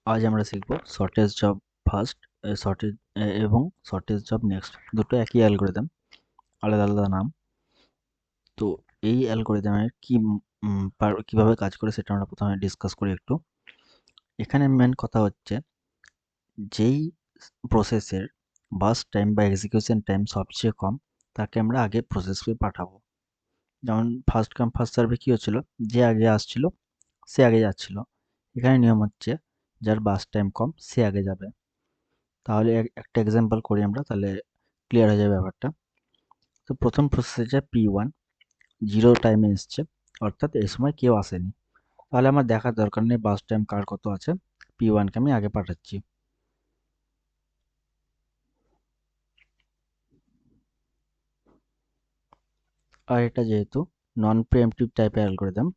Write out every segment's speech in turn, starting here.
আজ আমরা শিখব শর্টেজ জব ফার্স্ট শর্টেজ এবং শর্টেজ জব নেক্সট, দুটো একই অ্যালগোরিদম, আলাদা আলাদা নাম। তো এই অ্যালগোরিদমের কিভাবে কাজ করে সেটা আমরা প্রথমে ডিসকাস করি একটু। এখানে মেন কথা হচ্ছে যেই প্রসেসের বার্স্ট টাইম বা এক্সিকিউশন টাইম সবচেয়ে কম তাকে আমরা আগে প্রসেসকে পাঠাবো। যেমন ফার্স্ট কাম ফার্স্ট সার্ভে কী হচ্ছিল, যে আগে আসছিল সে আগে যাচ্ছিল। এখানে নিয়ম হচ্ছে যার বার্স্ট টাইম কম সে আগে যাবে। তাহলে একটা এক্সাম্পল করি আমরা, তাহলে ক্লিয়ার হয়ে যাবে ব্যাপারটা। তো প্রথম প্রসেসে P1 জিরো টাইমে এসছে, অর্থাৎ এই সময় কেউ আসেনি। তাহলে আমার দেখার দরকার নেই বাস টাইম কার কত আছে, P1কে আমি আগে পাঠাচ্ছি। আর এটা যেহেতু নন প্রিএমপ্টিভ টাইপের অ্যালগোরিদম,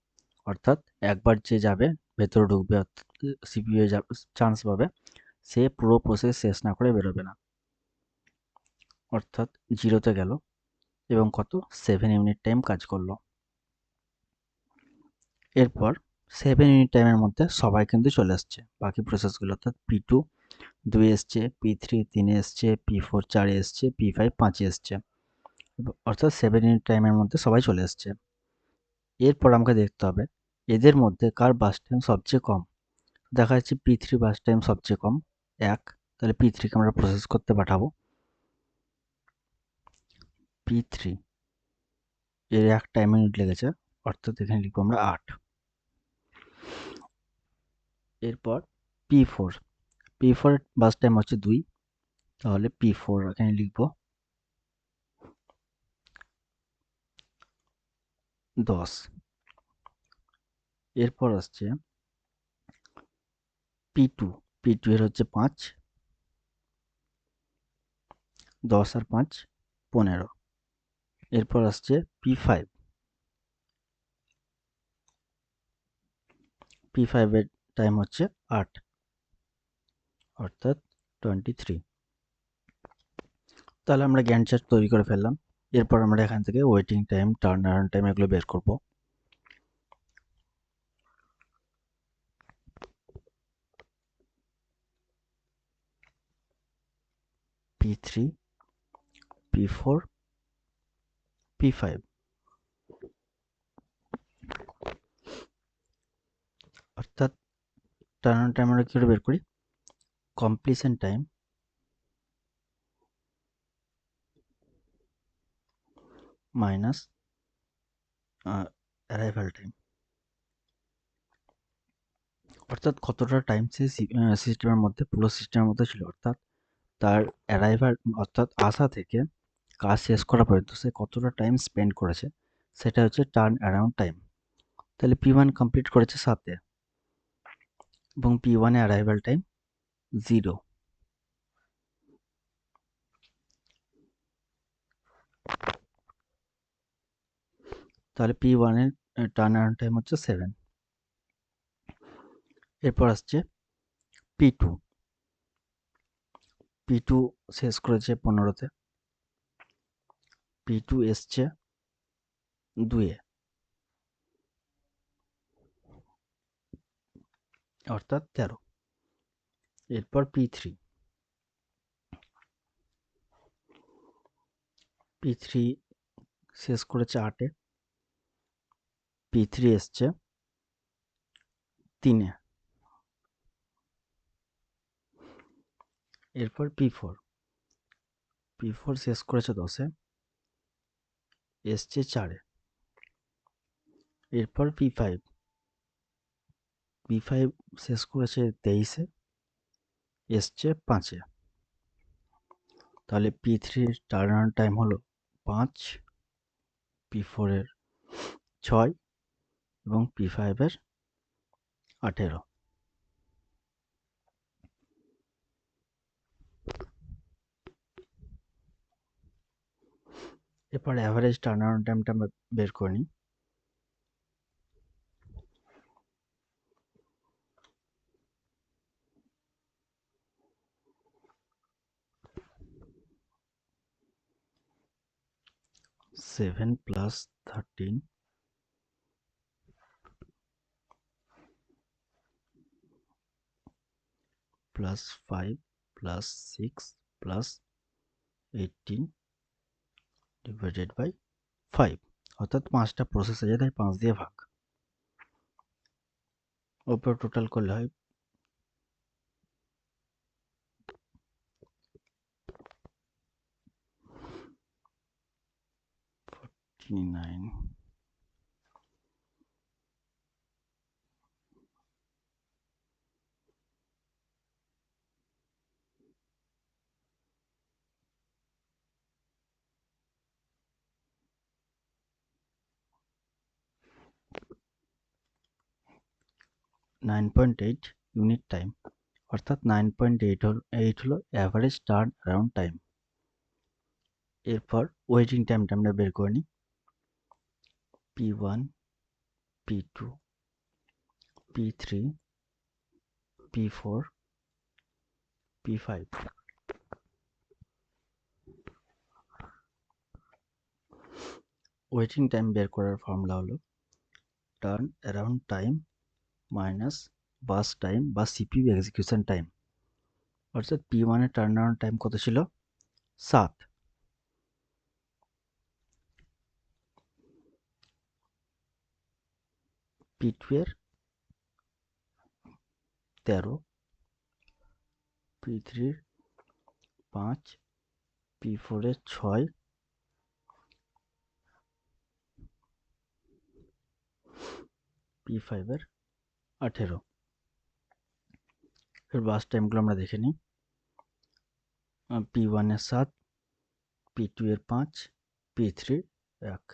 অর্থাৎ একবার যে যাবে ভেতরে ঢুকবে, অর্থাৎ সিপিইউ চান্স পাবে, সে পুরো প্রসেস শেষ না করে বেরোবে না। অর্থাৎ জিরোতে গেল এবং কত 7 ইউনিট টাইম কাজ করলো। এরপর 7 ইউনিট টাইমের মধ্যে সবাই কিন্তু চলে আসছে, বাকি প্রসেসগুলো, অর্থাৎ P2 2 এসছে, P3 3 এসছে, P4 4 এসছে, P5 5 এসছে, অর্থাৎ 7 ইউনিট টাইমের মধ্যে সবাই চলে এসছে। এরপর আমাকে দেখতে হবে এদের মধ্যে কার বাস টাইম সবচেয়ে কম। দেখা যাচ্ছে P3 বাস টাইম সবচেয়ে কম 1, তাহলে P3কে আমরা প্রসেস করতে পাঠাবো। P3 এর 1 টাইম ইউনিট লেগেছে, অর্থাৎ এখানে লিখবো আমরা 8। এরপর P4 P4 এর বাস টাইম হচ্ছে 2, তাহলে P4 এখানে লিখবো 10। এরপর আসছে P2 P2 এর হচ্ছে 5, 10 আর 5 15। এরপর আসছে P5 এর টাইম হচ্ছে 8, অর্থাৎ 23। তাহলে আমরা গ্যান্ট চার্ট তৈরি করে ফেললাম। এরপর আমরা এখান থেকে waiting time, turn around time এগুলো বের করব। P3 P4 P5, অর্থাৎ টার্ন অ্যারাউন্ড টাইম আমরা কি করে বের করি, completion time minus arrival time, অর্থাৎ কতটা টাইম সে সিস্টেমের মধ্যে, পুরো সিস্টেমের মধ্যে ছিল, অর্থাৎ তার অ্যারাইভাল অর্থাৎ আসা থেকে কাজ শেষ করা পর্যন্ত সে কতটা টাইম স্পেন্ড করেছে, সেটা হচ্ছে টার্ন অ্যারাউন্ড টাইম। তাহলে P1 কমপ্লিট করেছে 7-এ এবং P1 এ অ্যারাইভাল টাইম 0। তাহলে P1 এর টার্ন অ্যারাউন্ড টাইম হচ্ছে 7। এরপর আসছে P2 P2 শেষ করেছে 15-তে, P2 এসছে 2-এ, অর্থাৎ 13। এরপর P3 শেষ করেছে 8-এ, P3 এসছে 3-এ। এরপর P4 শেষ করেছে 10-এ, এসছে 4-এ। এরপর P5 শেষ করেছে 23-এ, এসছে 5-এ। তাহলে P3 এর টার্ন অ্যারাউন্ড টাইম হলো 5, P4 এর 6 এবং P5 এর 18। এরপর অ্যাভারেজ টার্ন অ্যারাউন্ড টাইমটা আমরা বের করে নিই। Seven plus 13 = plus 5 plus 6 plus 18 divided by 5, অর্থাৎ 5টা প্রসেস আছে তাই 5 দিয়ে ভাগ। ওপর টোটাল করলে হয় 49। 9.8 ইউনিট টাইম, অর্থাৎ 9.8 হলো অ্যাভারেজ টার্ন অ্যারাউন্ড টাইম। এরপর ওয়েটিং টাইমটা আমরা বের করে নিই। P1, P2, P3, P4, P5। Waiting time বের করার ফর্মুলা হলো টার্ন অ্যারাউন্ড টাইম মাইনাস বাস টাইম বা সিপিইউ এক্সিকিউশন টাইম। অর্থাৎ P1 এর টার্ন অ্যারাউন্ড টাইম কত ছিল? 7। P2 এর 13, P3 এর 5, P4 এর 6, P5 এর 18। এর বাস টাইমগুলো আমরা দেখে নিই। P1 এর 7, P2 এর 5, P3 1।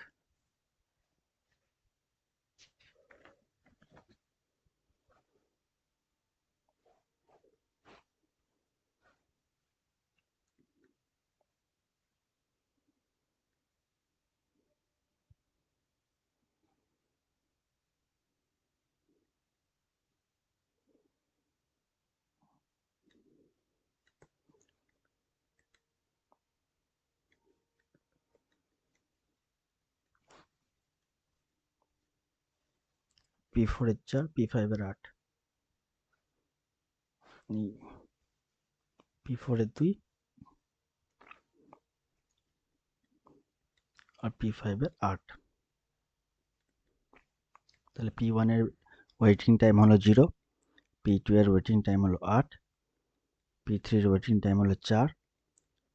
P4 এর 4, P5 এর 8, P4 এর 2 আর P5 এর 8। তাহলে P1 এর ওয়েটিং টাইম হলো 0, P2 এর ওয়েটিং টাইম হলো 8, P3 এর ওয়েটিং টাইম হলো 4,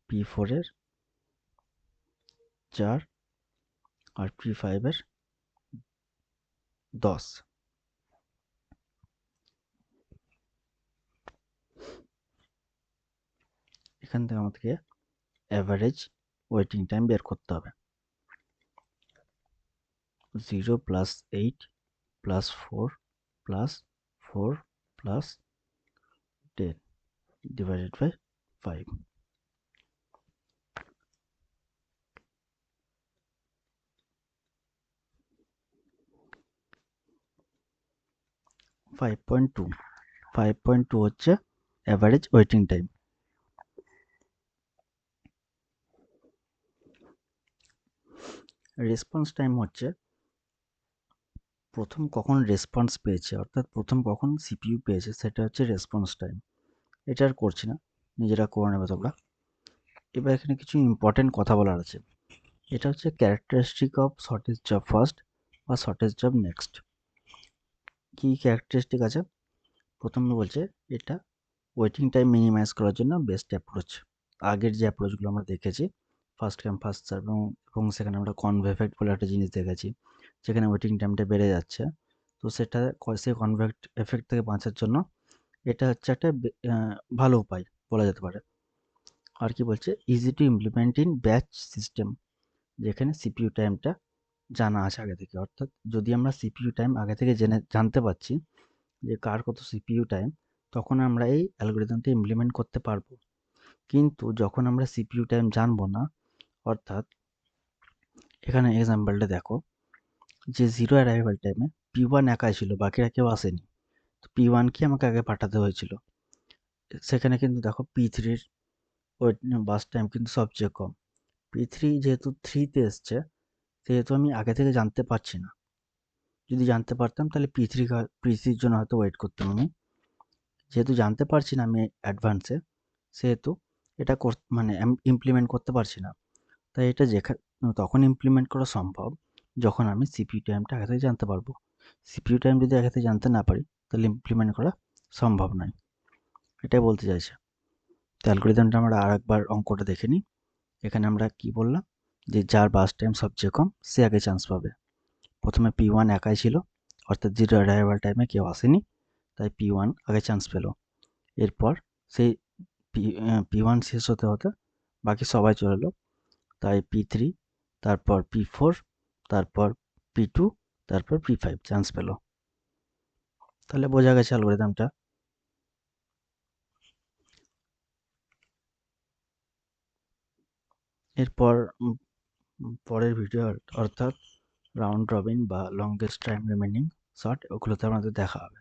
P4 এর 4 আর P5 এর 10। এখান থেকে আমাদেরকে অ্যাভারেজ ওয়েটিং টাইম বের করতে হবে। 0 plus 8 plus 4 plus 4 plus 10 divided by 5। 5.2 5.2 হচ্ছে average waiting time. Response time হচ্ছে প্রথম কখন রেসপন্স পেয়েছে, অর্থাৎ প্রথম কখন সিপিইউ পেয়েছে, সেটা হচ্ছে রেসপন্স টাইম। এটা আর করছি না, নিজেরা করে নেবে তোমরা। এবার এখানে কিছু ইম্পর্টেন্ট কথা বলার আছে। এটা হচ্ছে characteristic of shortage job first বা শর্টেজ জব নেক্সট। কি ক্যারেক্টারিস্টিক আছে? প্রথমে বলছে এটা ওয়েটিং টাইম মিনিমাইজ করার জন্য বেস্ট অ্যাপ্রোচ। আগের যে অ্যাপ্রোচগুলো আমরা দেখেছি, ফার্স্ট কাম ফার্স্ট সার্ভ, এবং সেখানে আমরা কনভে এফেক্ট বলে একটা জিনিস দেখেছি, যেখানে ওয়েটিং টাইমটা বেড়ে যাচ্ছে। তো সেটা সেই কনভে এফেক্ট থেকে বাঁচার জন্য এটা হচ্ছে একটা ভালো উপায় বলা যেতে পারে। আর কি বলছে, easy to implement in batch system, যেখানে সিপিইউ টাইমটা জানা আছে আগে থেকে। অর্থাৎ যদি আমরা সিপিইউ টাইম আগে থেকে জানতে পারছি যে কার কত সিপিইউ টাইম, তখন আমরা এই অ্যালগরিদমটা ইমপ্লিমেন্ট করতে পারবো। কিন্তু যখন আমরা সিপিইউ টাইম জানবো না, অর্থাৎ এখানে এক্সাম্পলটা দেখো, যে জিরো অ্যারাইভাল টাইমে P1 একাই ছিল, বাকিরা কেউ আসেনি। তো P1কে আমাকে আগে পাঠাতে হয়েছিল। সেখানে কিন্তু দেখো P3-র বাস টাইম কিন্তু সবচেয়ে কম। P3 যেহেতু 3-তে এসছে, সেহেতু আমি আগে থেকে জানতে পারছি না। যদি জানতে পারতাম তাহলে P3-র জন্য হয়তো ওয়েট করতাম আমি। যেহেতু জানতে পারছি না আমি অ্যাডভান্সে, সেহেতু এটা মানে ইমপ্লিমেন্ট করতে পারছি না। তাই এটা তখন ইমপ্লিমেন্ট করা সম্ভব যখন আমি সিপিইউ টাইমটা আগে থেকে জানতে পারবো। সিপিইউ টাইম যদি আগে থেকে জানতে না পারি তাহলে ইমপ্লিমেন্ট করা সম্ভব নয়। এটাই বলতে চাইছে। তো অ্যালগরিদমটা আমরা আরেকবার অঙ্কটা দেখে নিই। এখানে আমরা কি বললাম যে যার বাস টাইম সবচেয়ে কম সে আগে চান্স পাবে। প্রথমে P1 একাই ছিল, অর্থাৎ জিরো অ্যারাইভাল টাইমে কেউ আসেনি, তাই P1 আগে চান্স পেল। এরপর সেই P1 শেষ হতে হতে বাকি সবাই চলে এলো, তাই P3, তারপর P4, তারপর P2, তারপর P5 চান্স পেল। তাহলে বোঝা গেছে অ্যালগরিদমটা। এরপর পরের ভিডিও অর্থাৎ রাউন্ড রবিন বা লংগেস্ট টাইম রিমেনিং শর্ট ওগুলোতে আমাদের দেখা হবে।